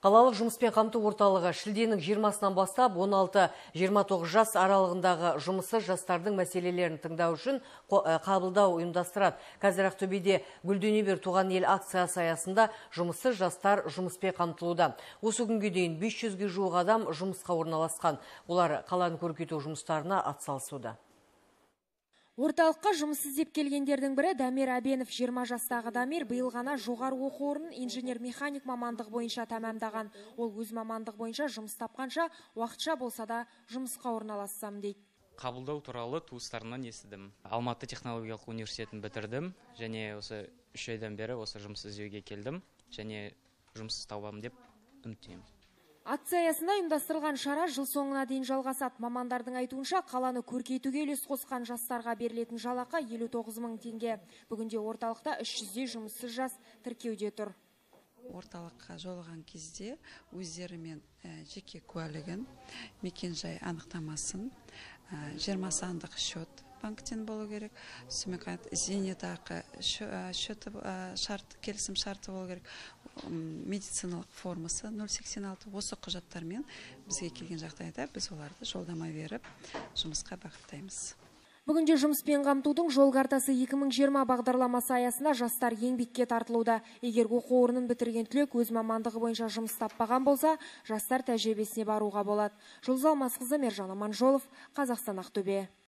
Қалалық жұмыспен қамту орталығы шілденің 20-сынан бастап 16-29 жас аралығындағы жұмыссыз жастардың мәселелерін тыңдау үшін қабылдау ұйымдастырады. Қазір Ақтөбеде Гүлдене бер туған ел акциясы аясында жұмыссыз жастар жұмыспен қамтылуда. Осы күнге дейін 500-ге жуық адам жұмысқа орналасқан. Олар қаланы көркейту жұмыстарына атсалысуда. Орталыққа жұмыс іздеп келгендердің бірі Дамир Абенов. 20 жастағы Дамир биыл ғана жоғары оқу орнын инженер-механик мамандық бойынша тәмамдаған. Ол өз мамандық бойынша жұмыс тапқанша уақытша болса да жұмысқа орналассам дейді. Қабылдау туралы туыстарымнан естідім. Алматы технологиялық университетін бітірдім, және осы 3 айдан бері осы жұмыс іздеуге келдім, және жұмыс табамын деп үміттенемін. Акция аясында ұйымдастырылған шара жыл соңына дейін жалғасады. Мамандардың айтуынша, қаланы көркейтуге үлес қосқан жастарға берілетін жалақы 59 мың теңге. Бүгінде орталықта 300-дей жұмыссыз жас тіркеуде тұр. Орталыққа жолаған кезде өздерімен жеке куәлігін, мекен-жай анықтамасын, 20 сандық счет банктен болу керек, зейнетақы счеті келісім шарты болу керек, медициналық формасы 086. Осы құжаттармен бізге келген жағдайда біз оларды жолдама беріп жұмысқа бағыттаймыз. Бүгінде жұмыспен қамтудың жол картасы 2020 бағдарламасы аясында жастар еңбекке тартылуда. Егер оқу орнын бітірген түлек өз мамандығы бойынша жұмыс таппаған болса, жастар тәжірибесіне баруға болады. Жұлдыз Алмасқызы, Мержан Аманжолов, Қазақстан, Ақтөбе.